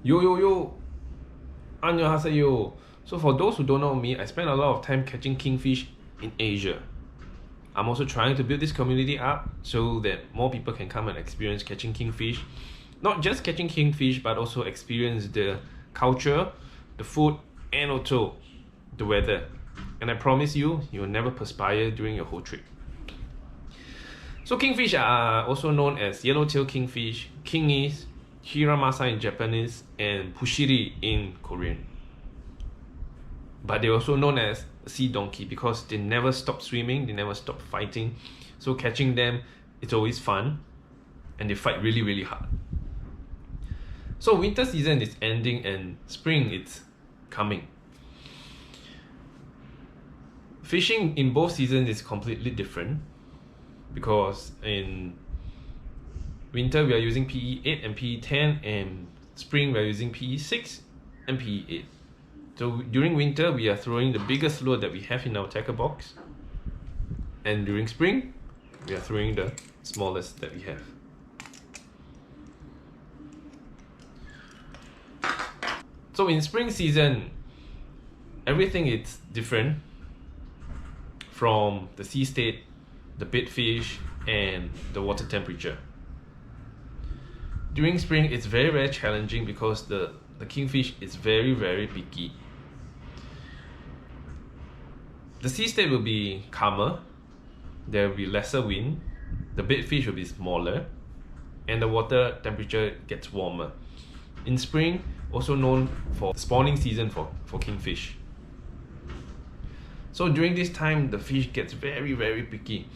Yo yo yo, annyeonghaseyo. So for those who don't know me, I spend a lot of time catching kingfish in Asia. I'm also trying to build this community up so that more people can come and experience catching kingfish. Not just catching kingfish, but also experience the culture, the food, and also the weather. And I promise you, you'll never perspire during your whole trip. So kingfish are also known as yellowtail kingfish, kingies, hiramasa in Japanese, and pushiri in Korean. But they're also known as sea donkey because they never stop swimming, they never stop fighting. So catching them, it's always fun, and they fight really, really hard. So winter season is ending and spring is coming. Fishing in both seasons is completely different because in winter we are using PE8 and PE10, and spring we are using PE6 and PE8. So during winter we are throwing the biggest lure that we have in our tackle box, and during spring we are throwing the smallest that we have. So in spring season, everything is different from the sea state, the bait fish, and the water temperature. During spring, it's very, very challenging because the kingfish is very, very picky. The sea state will be calmer, there will be lesser wind, the bait fish will be smaller, and the water temperature gets warmer. In spring, also known for spawning season for kingfish. So during this time, the fish gets very, very picky.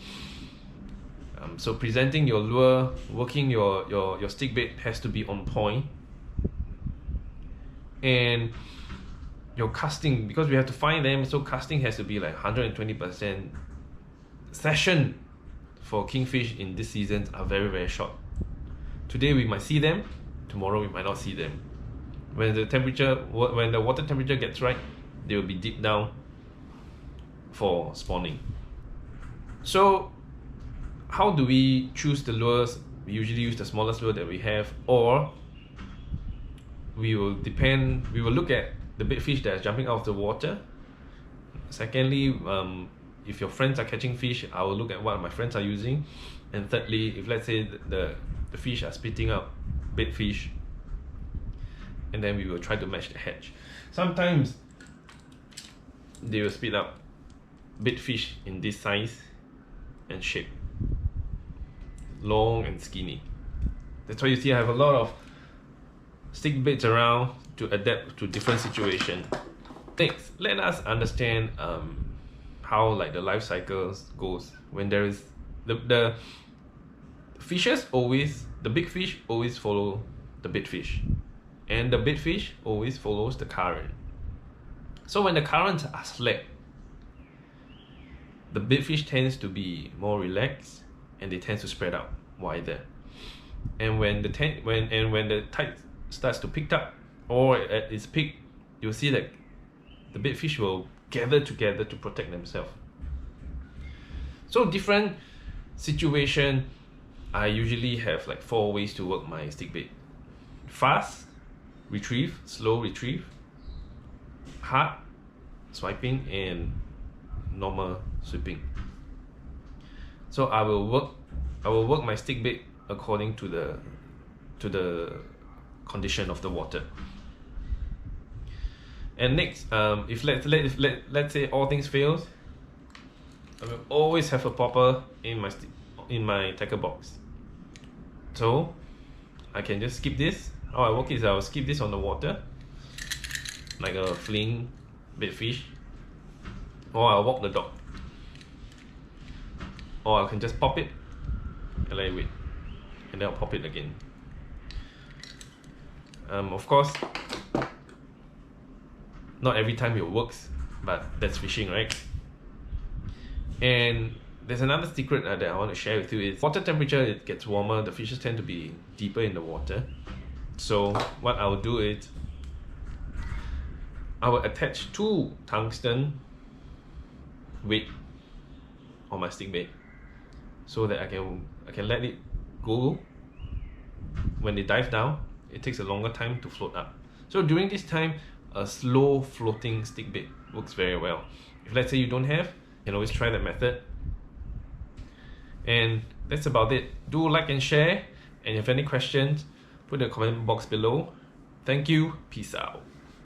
So presenting your lure, working your stick bait has to be on point. And your casting, because we have to find them, so casting has to be like 120%. Session for kingfish in this season are very, very short. Today we might see them, tomorrow we might not see them. When the water temperature gets right, they will be deep down for spawning. So how do we choose the lures? We usually use the smallest lure that we have, or we will look at the big fish that is jumping out of the water. Secondly, if your friends are catching fish, I will look at what my friends are using. And thirdly, if let's say the fish are spitting out bait fish, and then we will try to match the hatch. Sometimes they will spit out bait fish in this size and shape, long and skinny. That's why you see I have a lot of stick baits around to adapt to different situations. Next, let us understand how like the life cycles goes. When there is the fishes always, the big fish always follow the bait fish, and the bait fish always follows the current. So when the currents are slack, the bait fish tends to be more relaxed and they tend to spread out wider. And when the tide starts to pick up, or at its peak, you'll see that the bait fish will gather together to protect themselves. So different situation, I usually have like 4 ways to work my stick bait: fast retrieve, slow retrieve, hard swiping, and normal sweeping. So I will work my stick bait according to the condition of the water. And next, if let's say all things fails, I will always have a popper in my tackle box. So I can just skip this. How I work is I will skip this on the water, like a fleeing bait fish, or I'll walk the dog, or I can just pop it and let it wait, and then I'll pop it again. Of course, not every time it works, but that's fishing, right? And there's another secret that I want to share with you is water temperature. It gets warmer, the fishes tend to be deeper in the water. So what I will do is I will attach 2 tungsten weight on my stick bait, so that I can let it go when they dive down, it takes a longer time to float up. So during this time, a slow floating stick bait works very well. If let's say you don't have, you can always try that method. And that's about it. Do like and share, and if you have any questions, put in the comment box below. Thank you. Peace out.